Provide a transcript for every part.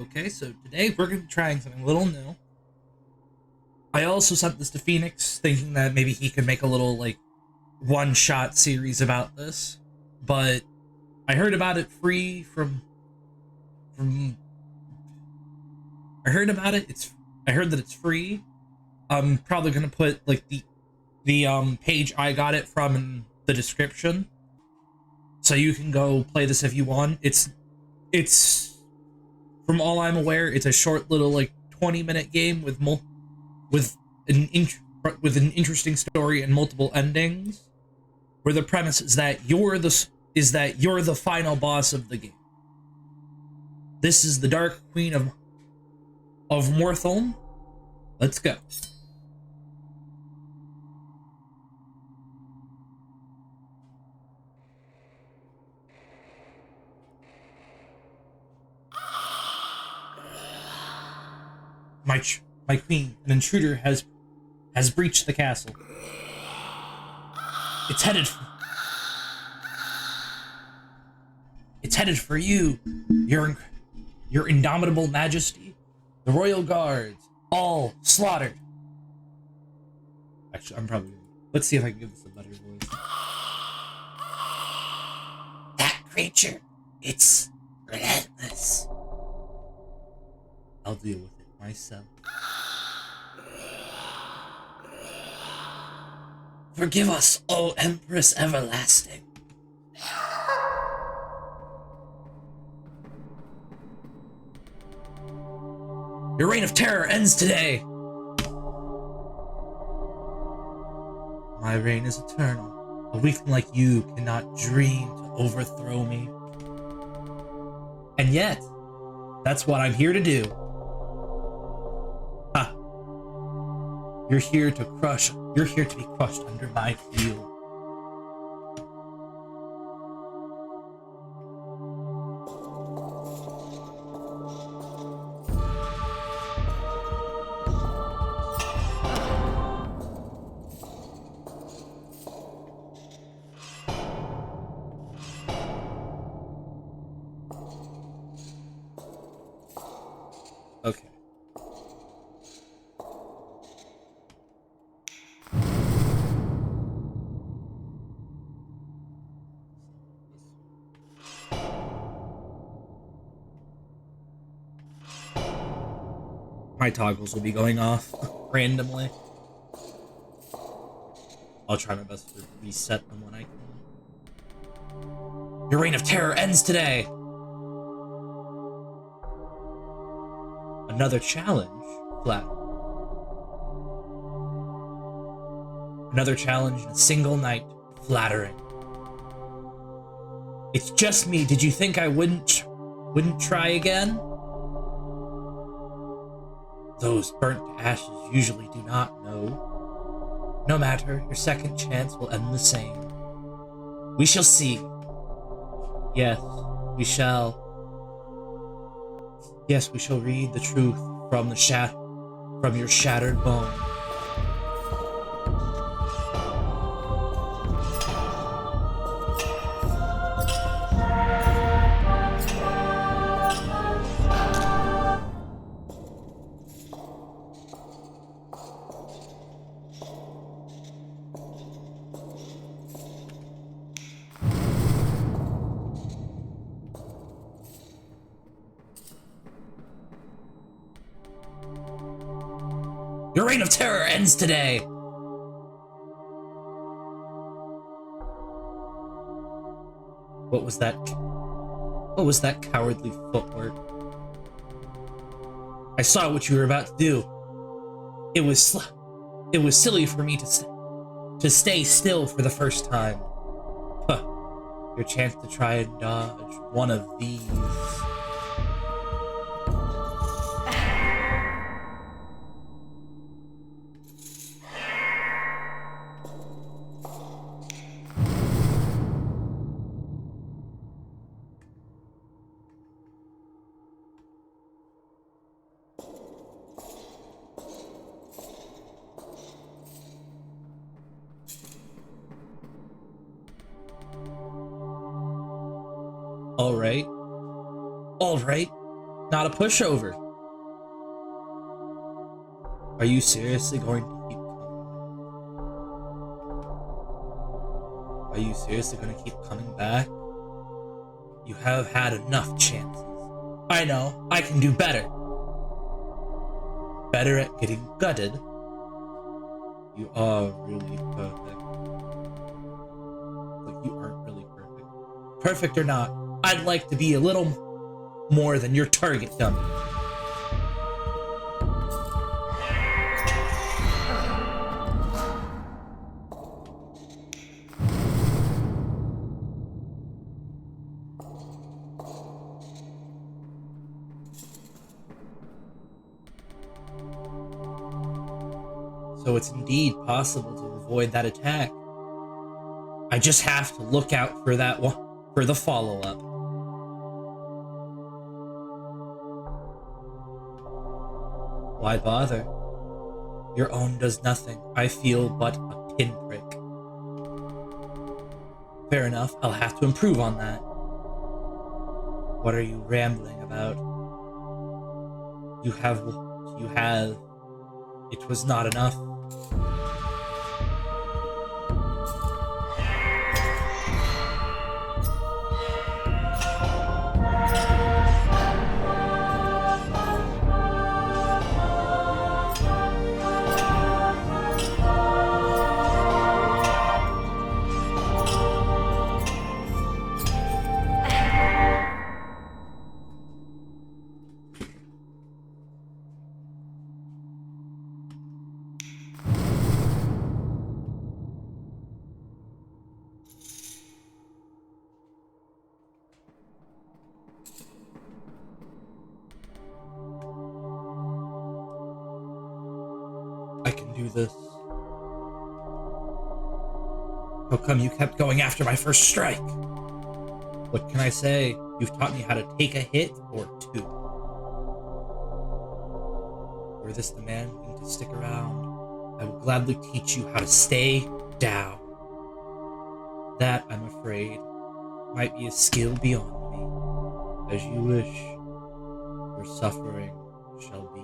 Okay, so today we're going to be trying something a little new. I also sent this to Phoenix, thinking that maybe he could make a little, one-shot series about this. But I heard about it free from... I heard about it, I heard that it's free. I'm probably going to put, the page I got it from in the description. So you can go play this if you want. It's from all I'm aware, it's a short little 20-minute game with with an interesting story and multiple endings, where the premise is that you're the final boss of the game. This is the Dark Queen of Mortholme. Let's go. My queen, an intruder has breached the castle. It's headed it's headed for you, your indomitable majesty. The royal guards, all slaughtered. Actually, let's see if I can give this a better voice. That creature, it's relentless. I'll deal with it myself. Forgive us, O Empress Everlasting. Your reign of terror ends today. My reign is eternal. A weakling like you cannot dream to overthrow me. And yet, that's what I'm here to do. Ha! You're here to be crushed under my heel. Okay. My toggles will be going off randomly. I'll try my best to reset them when I can. Your reign of terror ends today. Another challenge? Flat. Another challenge in a single night. Flattering. It's just me. Did you think I wouldn't try again? Those burnt to ashes usually do not know. No matter, your second chance will end the same. We shall see. Yes, we shall. Yes, we shall read the truth from your shattered bone. Your reign of terror ends today! What was that? What was that cowardly footwork? I saw what you were about to do. It was silly for me to stay still for the first time. Huh. Your chance to try and dodge one of these. All right. not a pushover. Are you seriously going to keep coming? Are you seriously going to keep coming back? You have had enough chances. I know, I can do better. Better at getting gutted. You are really perfect. Like, you aren't really perfect. Perfect or not, I'd like to be a little more than your target dummy. So it's indeed possible to avoid that attack. I just have to look out for that one, for the follow-up. Why bother? Your own does nothing. I feel but a pinprick. Fair enough, I'll have to improve on that. What are you rambling about? You have... It was not enough. I can do this. How come you kept going after my first strike? What can I say? You've taught me how to take a hit or two. Were this the man who to stick around, I will gladly teach you how to stay down. That, I'm afraid, might be a skill beyond me. As you wish, your suffering shall be.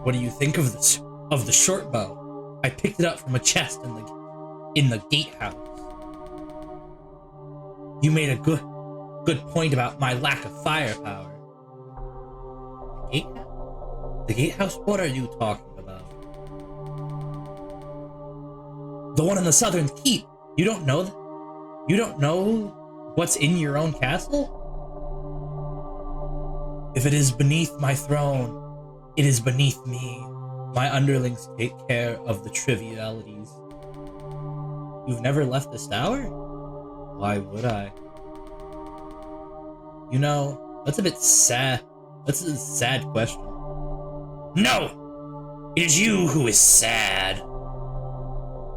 What do you think of this? Of the short bow? I picked it up from a chest in the gatehouse. You made a good point about my lack of firepower. The gatehouse? The gatehouse? What are you talking about? The one in the southern keep. You don't know that? You don't know what's in your own castle? If it is beneath my throne, it is beneath me. My underlings take care of the trivialities. You've never left this tower? Why would I? You know, that's a bit sad. That's a sad question. No! It is you who is sad.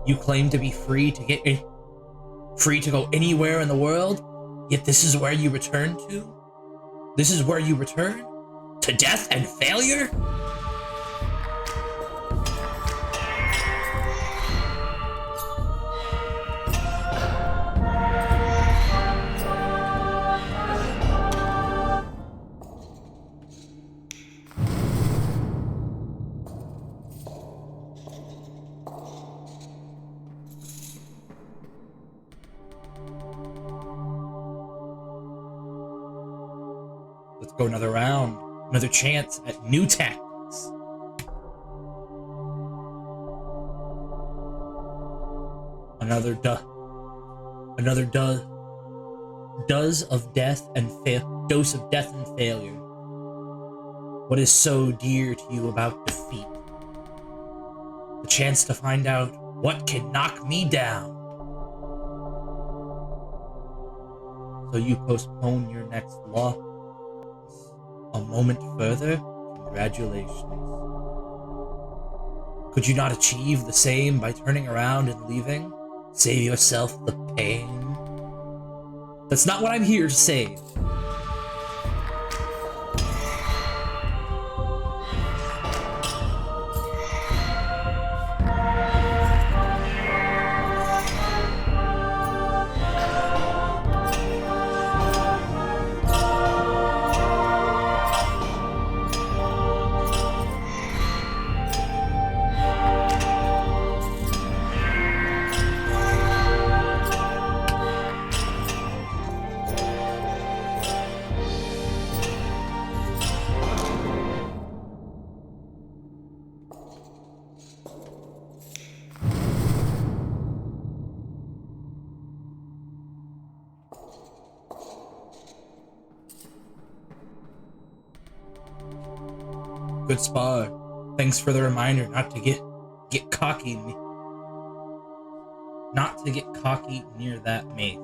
You claim to be free to go anywhere in the world, yet this is where you return to? This is where you return? To death and failure? Let's go another round. Another chance at new tactics. Another dose of death and failure. What is so dear to you about defeat? The chance to find out what can knock me down. So you postpone your next loss. A moment further? Congratulations. Could you not achieve the same by turning around and leaving? Save yourself the pain? That's not what I'm here to save. Good spar. Thanks for the reminder not to get cocky. Not to get cocky near that mace.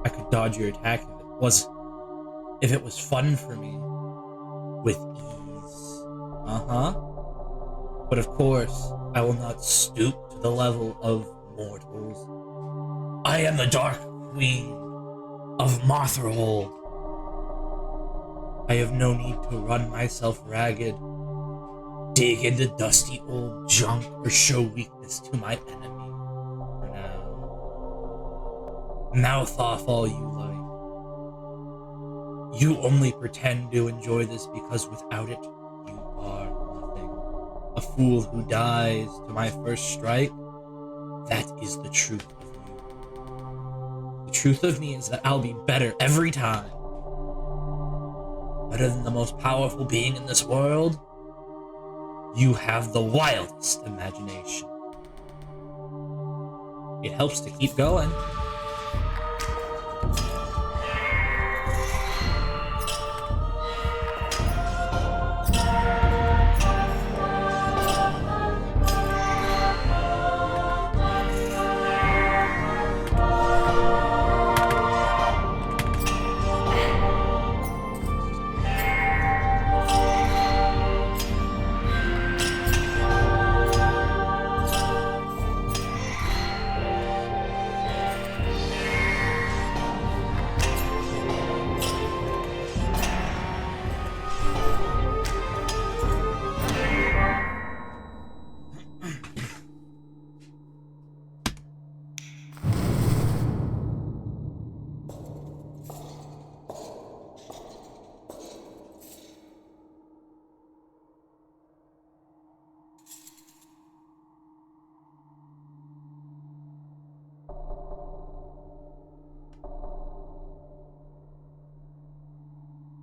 I could dodge your attack if it was fun for me. With ease. Uh-huh. But of course, I will not stoop to the level of mortals. I am the Dark Queen of Mortholme. I have no need to run myself ragged, dig into dusty old junk, or show weakness to my enemy. For now, mouth off all you like. You only pretend to enjoy this because without it, you are nothing. A fool who dies to my first strike, that is the truth of you. The truth of me is that I'll be better every time. Better than the most powerful being in this world. You have the wildest imagination. It helps to keep going.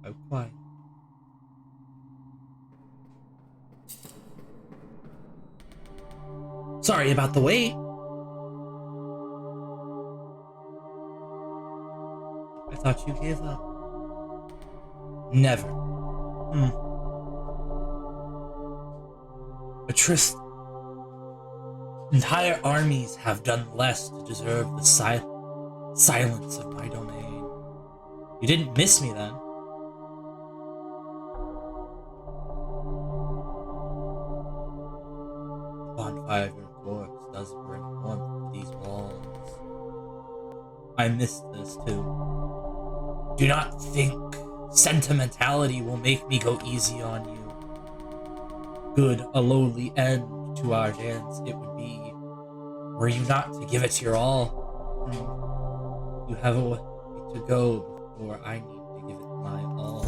Oh, quiet. Sorry about the wait. I thought you gave up. Never. Atrist. Entire armies have done less to deserve the silence of my domain. You didn't miss me then. Bonfire of your corpse does bring warmth to these walls. I missed this too. Do not think sentimentality will make me go easy on you. Good, a lowly end to our dance it would be, were you not to give it your all. You have a way to go before I need to give it my all.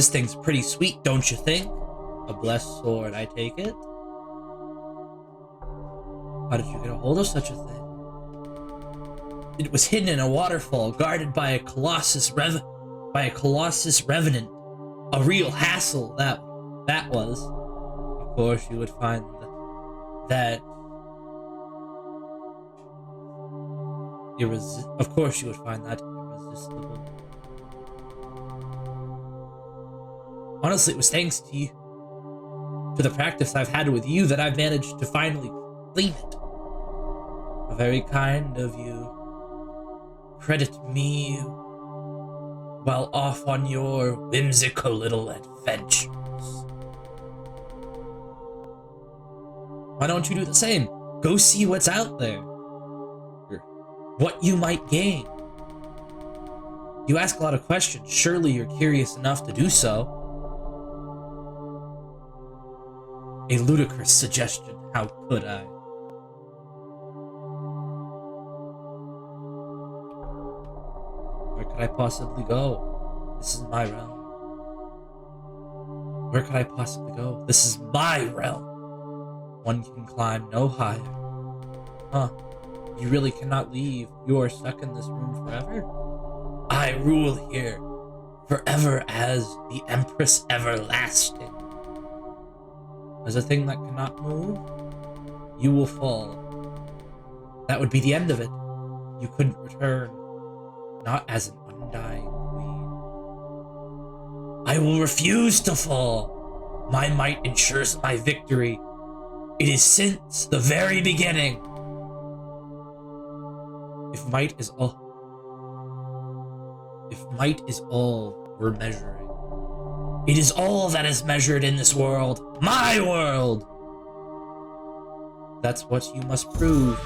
This thing's pretty sweet, don't you think? A blessed sword, I take it? How did you get a hold of such a thing? It was hidden in a waterfall, guarded by a colossus revenant. A real hassle, that was. Of course you would find that irresistible. Honestly, it was thanks to you, to the practice I've had with you, that I've managed to finally clean it. Very kind of you. Credit me while off on your whimsical little adventures. Why don't you do the same? Go see what's out there. What you might gain. You ask a lot of questions. Surely you're curious enough to do so. A ludicrous suggestion. How could I? Where could I possibly go? This is my realm. Where could I possibly go? This is my realm. One can climb no higher. Huh. You really cannot leave. You are stuck in this room forever? I rule here forever as the Empress Everlasting. As a thing that cannot move, you will fall. That would be the end of it. You couldn't return. Not as an undying queen. I will refuse to fall. My might ensures my victory. It is since the very beginning. If might is all we're measuring, it is all that is measured in this world. My world! That's what you must prove.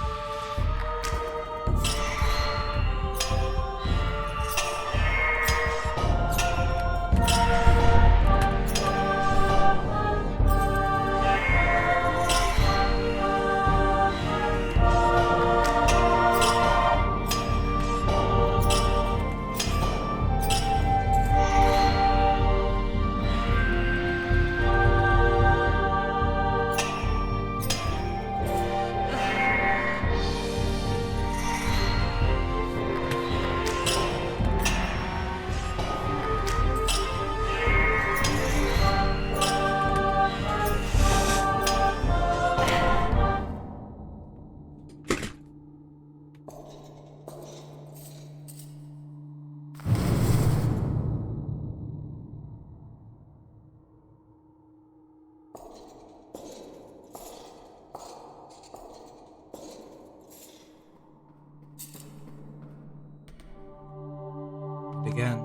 Again,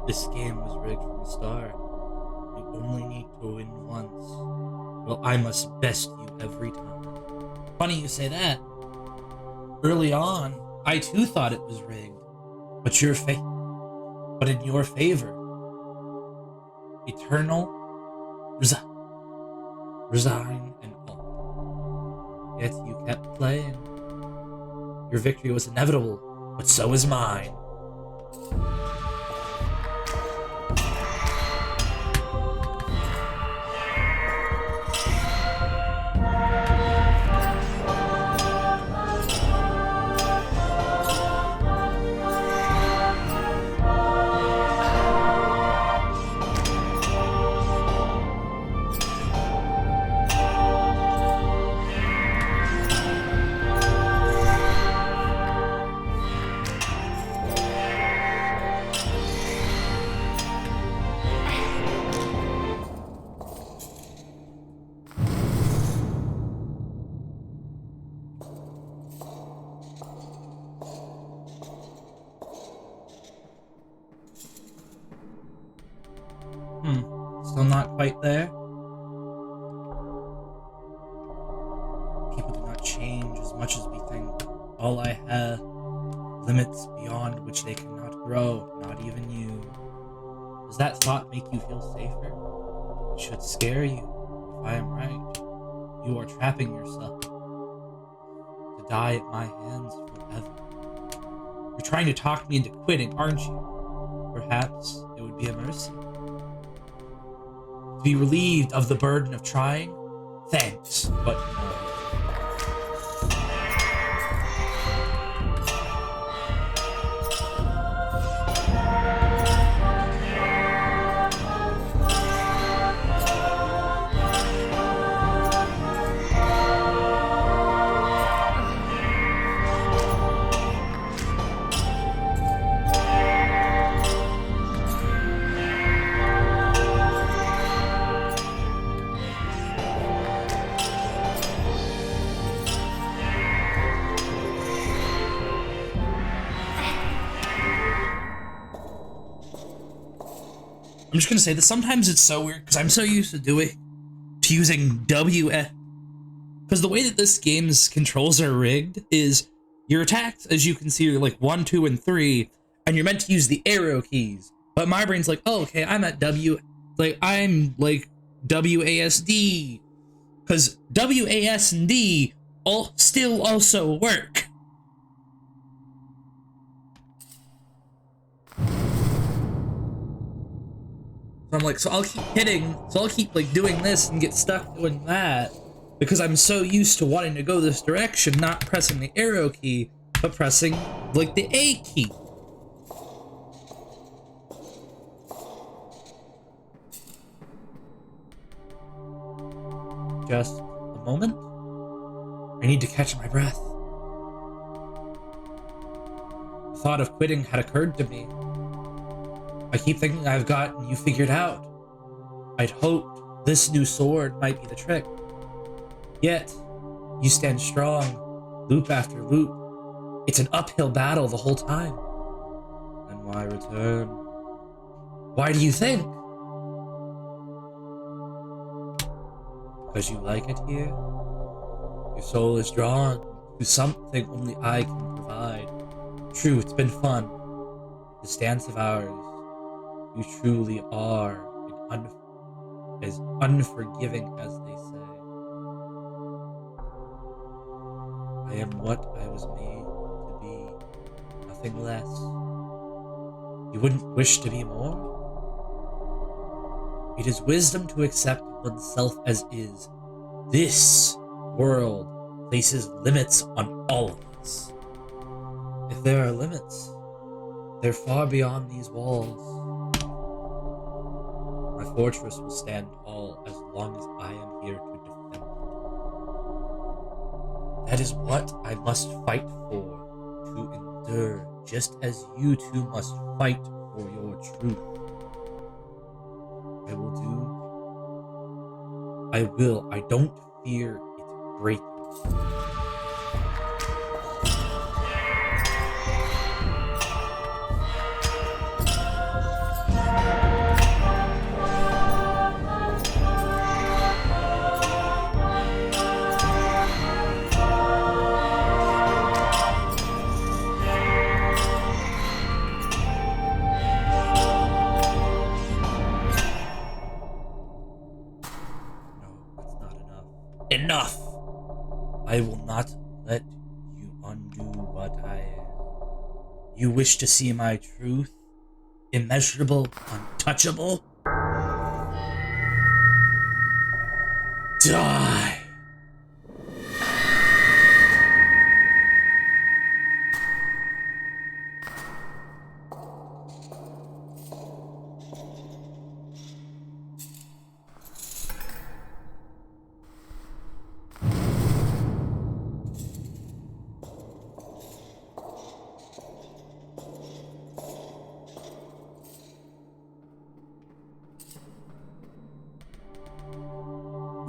this game was rigged from the start. You only need to win once. Well, I must best you every time. Funny you say that. Early on, I too thought it was rigged, but in your favor. Eternal, resign, and all. Yet you kept playing. Your victory was inevitable, but so is mine. Still not quite there? People do not change as much as we think. All I have, limits beyond which they cannot grow, not even you. Does that thought make you feel safer? It should scare you, if I am right. You are trapping yourself to die at my hands forever. You're trying to talk me into quitting, aren't you? perhaps it would be a mercy. To be relieved of the burden of trying? Thanks, but no. I'm just gonna say that sometimes it's so weird because I'm so used to using WF. Because the way that this game's controls are rigged is your attacks, as you can see, are like 1, 2, and 3, and you're meant to use the arrow keys. But my brain's like, oh, okay, I'm at I'm like WASD. Because WAS and D all still also work. So I'm like, so I'll keep like doing this and get stuck doing that because I'm so used to wanting to go this direction, not pressing the arrow key, but pressing like the A key. Just a moment. I need to catch my breath. The thought of quitting had occurred to me. I keep thinking I've gotten you figured out. I'd hoped this new sword might be the trick. Yet, you stand strong, loop after loop. It's an uphill battle the whole time. Then why return? Why do you think? Because you like it here? Your soul is drawn to something only I can provide. True, it's been fun. This dance of ours. You truly are as unforgiving as they say. I am what I was made to be, nothing less. You wouldn't wish to be more? It is wisdom to accept oneself as is. This world places limits on all of us. If there are limits, they're far beyond these walls. My fortress will stand tall as long as I am here to defend it. That is what I must fight for, to endure, just as you two must fight for your truth. I don't fear it breaking. Enough! I will not let you undo what I am. You wish to see my truth? Immeasurable, untouchable? Die!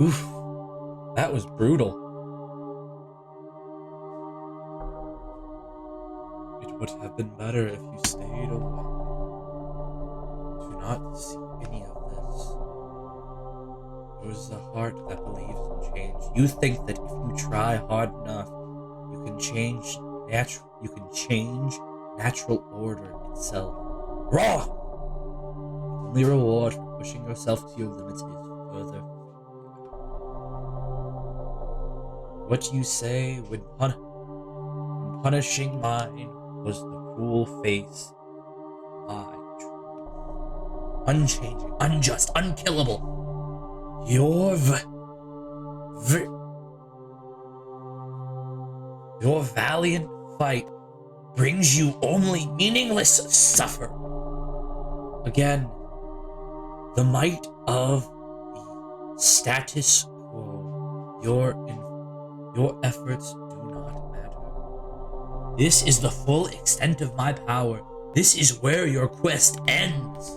Oof, that was brutal. It would have been better if you stayed away. Do not see any of this. Yours is a heart that believes in change. You think that if you try hard enough, you can change natural order itself. Wrong! The only reward for pushing yourself to your limits is further. What you say when punishing mine was the cruel face of my truth. unchanging, unjust, unkillable. Your valiant fight brings you only meaningless suffering. Again, the might of the status quo. Your efforts do not matter. This is the full extent of my power. This is where your quest ends.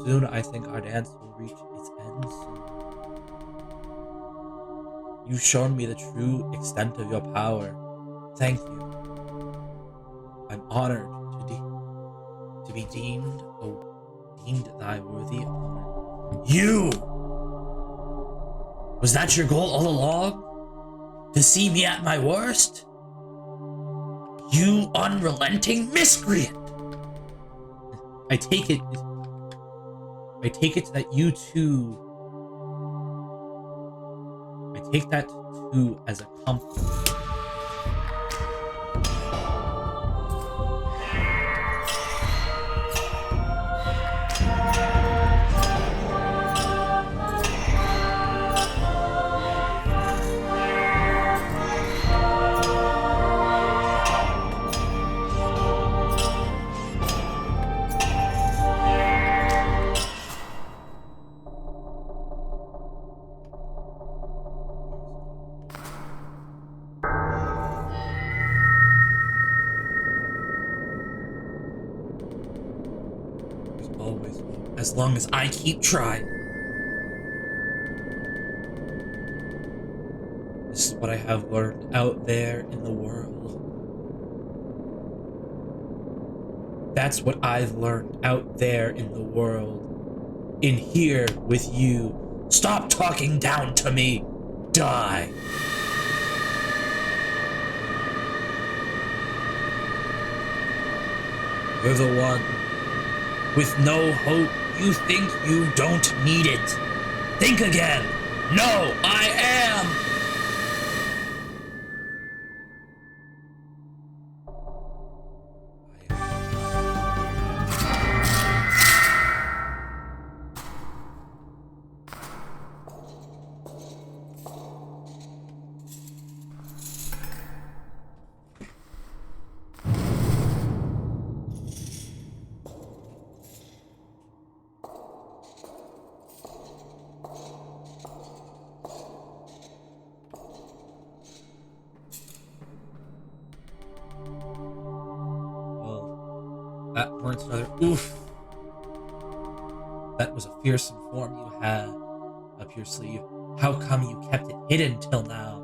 Soon I think our dance will reach its end soon. You've shown me the true extent of your power. Thank you. I'm honored to be deemed thy worthy opponent. You! Was that your goal all along? To see me at my worst? You unrelenting miscreant! I take it that you too. I take that too as a compliment. Always will, as long as I keep trying. This is what I have learned out there in the world. That's what I've learned out there in the world. In here with you. Stop talking down to me. Die. You're the one. With no hope, you think you don't need it. Think again. No, I am. That warrants another oof. That was a fearsome form you had up your sleeve. How come you kept it hidden till now?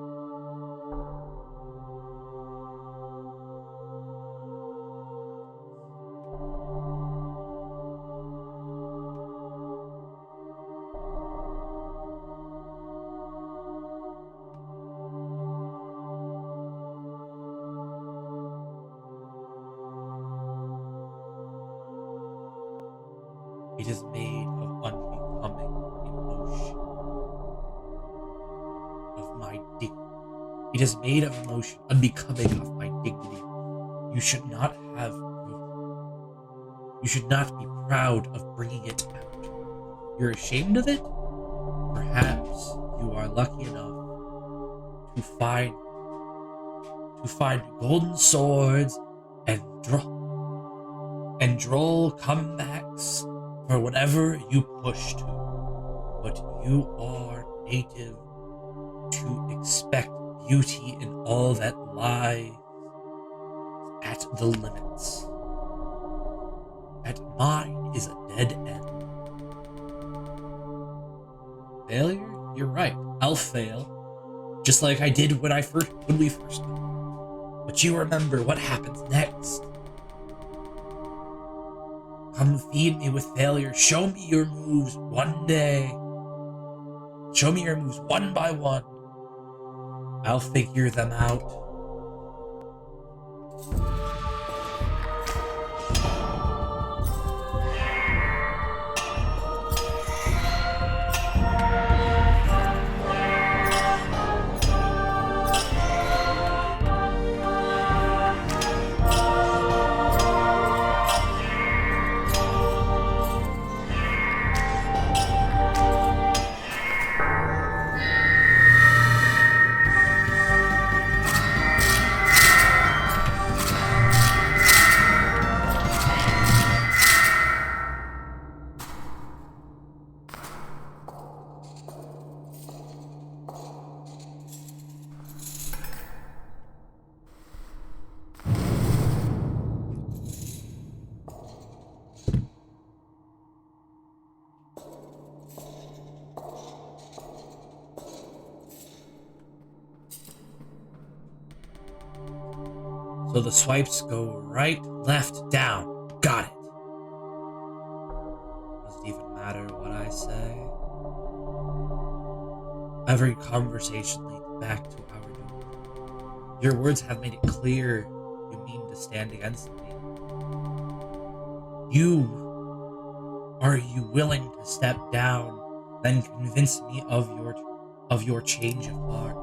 It is made of unbecoming emotion of my dignity. It is made of emotion unbecoming of my dignity. You should not have. You should not be proud of bringing it out. You're ashamed of it? Perhaps you are lucky enough to find golden swords and droll comebacks for whatever you push to, but you are native to expect beauty in all that lies at the limits. At mine is a dead end. Failure? You're right. I'll fail, just like I did when we first met. But you remember what happens next. Come feed me with failure. Show me your moves one day. Show me your moves one by one. I'll figure them out. So the swipes go right, left, down. Got it. Does it even matter what I say? Every conversation leads back to our doom. Your words have made it clear you mean to stand against me. Are you willing to step down, then convince me of your change of heart?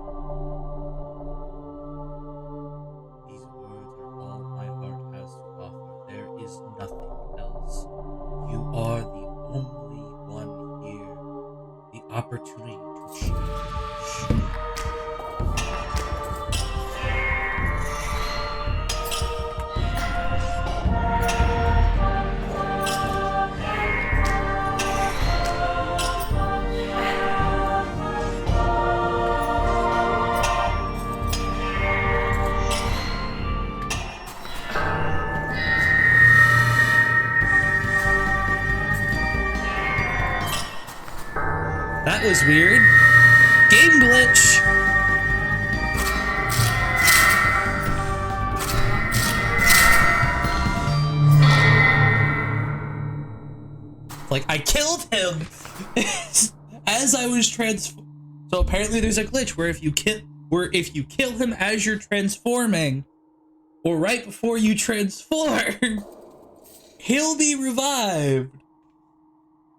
These words are all my heart has to offer. There is nothing else. You are the only one here. The opportunity to change. That was weird. Game glitch. Like, I killed him as I was So apparently there's a glitch where if you kill him as you're transforming, or right before you transform, he'll be revived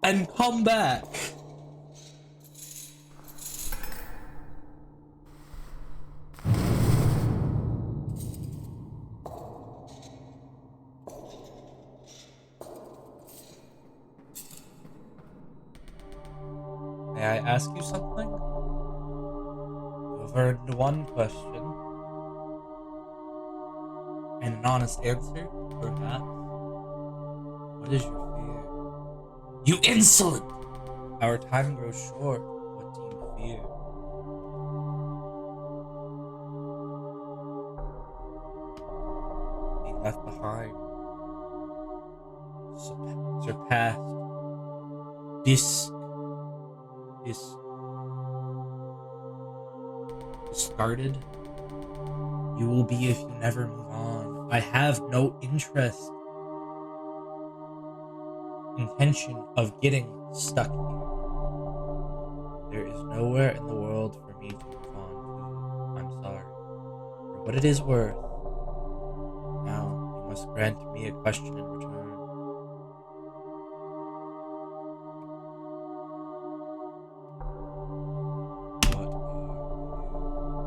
and come back. May I ask you something? You've earned one question. And an honest answer, perhaps. What is your fear? You insolent! Our time grows short. What do you fear? Being left behind. Surpassed. Discarded. You will be if you never move on. I have no intention of getting stuck here. There is nowhere in the world for me to move on to. I'm sorry. For what it is worth, now you must grant me a question in return.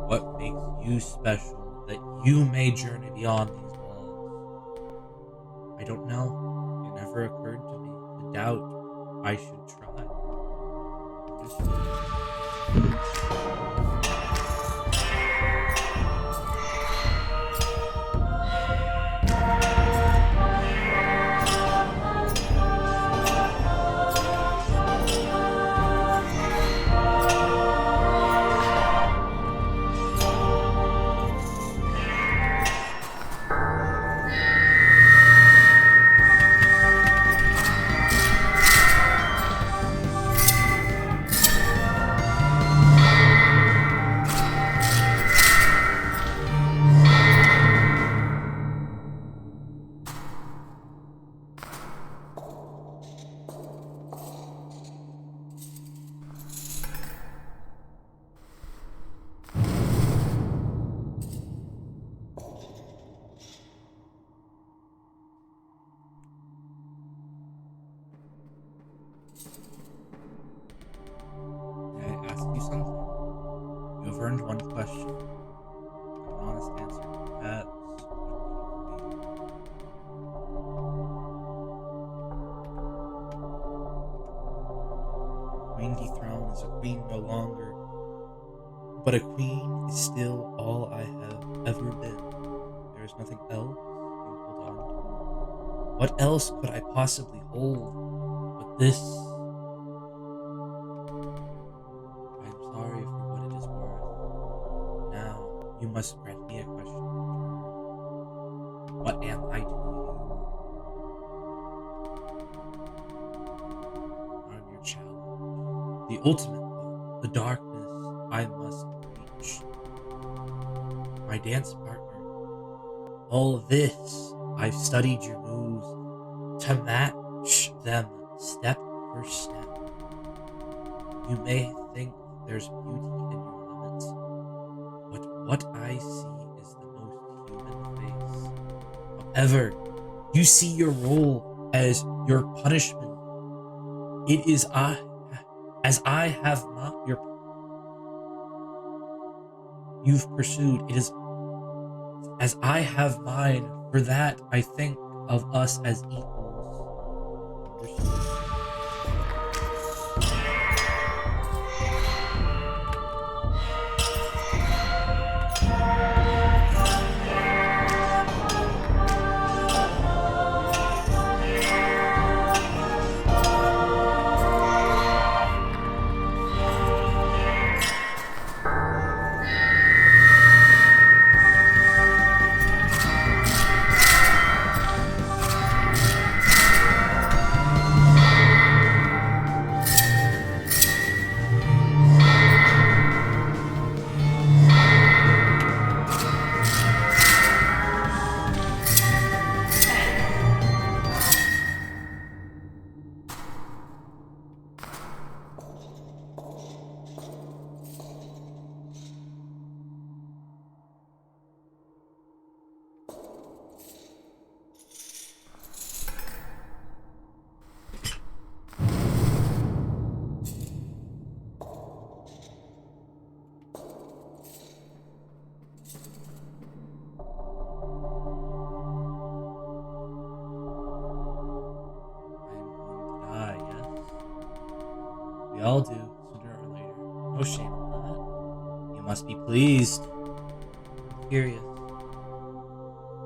What makes you special that you may journey beyond these walls? I don't know. It never occurred to me to doubt I should try. You've earned one question. An honest answer. That's what do you fear? Queen dethroned is a queen no longer, but a queen is still all I have ever been. There is nothing else you hold on to. What else could I possibly hold but this? You must grant me a question. What am I to you? I'm your challenge. The ultimate goal, the darkness I must reach. My dance partner, All this, I've studied your moves to match them step for step. You may think there's beauty in your limits, but what I see is the most human face. However, you see your role as your punishment. It is as I have not you've pursued. It is as I have mine. For that, I think of us as equals. We all do, sooner or later. No shame in that. You must be pleased. Curious.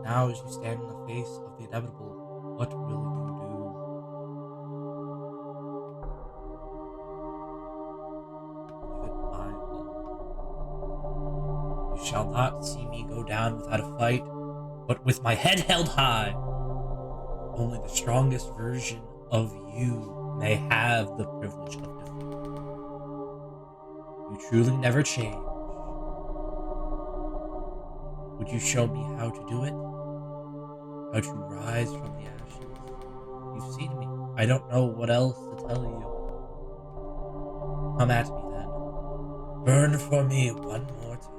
Now, as you stand in the face of the inevitable, what will you do? Give it my all. You shall not see me go down without a fight, but with my head held high. Only the strongest version of you may have the privilege of defeat. You truly never change. Would you show me how to do it? How to rise from the ashes? You've seen me. I don't know what else to tell you. Come at me then. Burn for me one more time.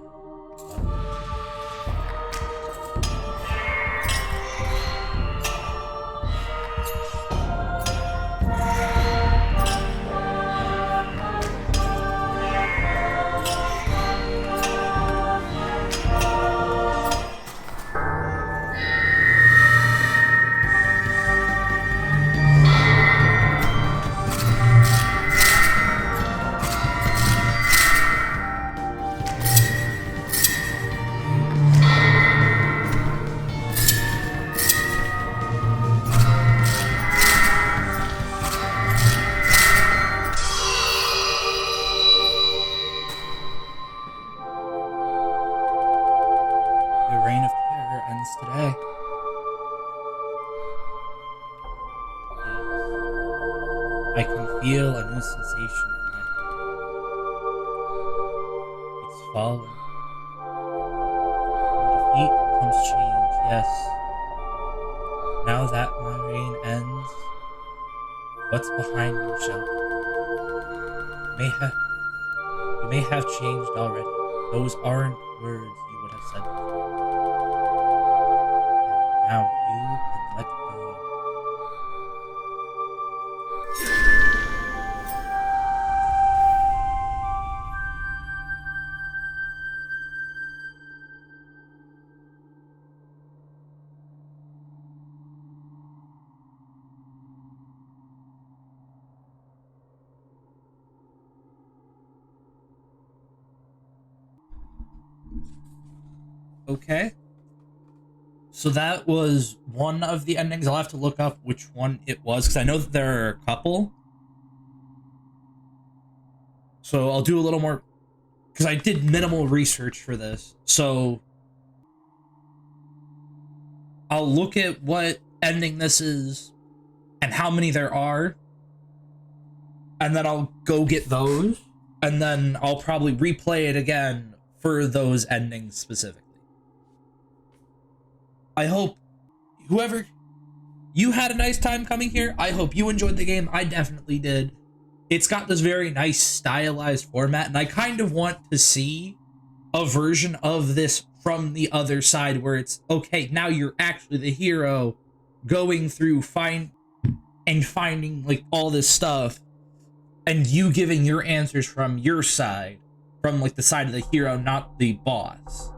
Today. I can feel a new sensation in my heart. It's falling. From defeat comes change, yes. Now that my reign ends, what's behind me shall be. You may have changed already. Those aren't words you would have said before. Now you can let go. Okay. So that was one of the endings. I'll have to look up which one it was, because I know that there are a couple. So I'll do a little more, because I did minimal research for this. So I'll look at what ending this is and how many there are. And then I'll go get those. And then I'll probably replay it again for those endings specifically. I hope whoever, you had a nice time coming here. I hope you enjoyed the game. I definitely did. It's got this very nice stylized format, and I kind of want to see a version of this from the other side where it's okay, now you're actually the hero going through finding like all this stuff, and you giving your answers from your side, from like the side of the hero, not the boss.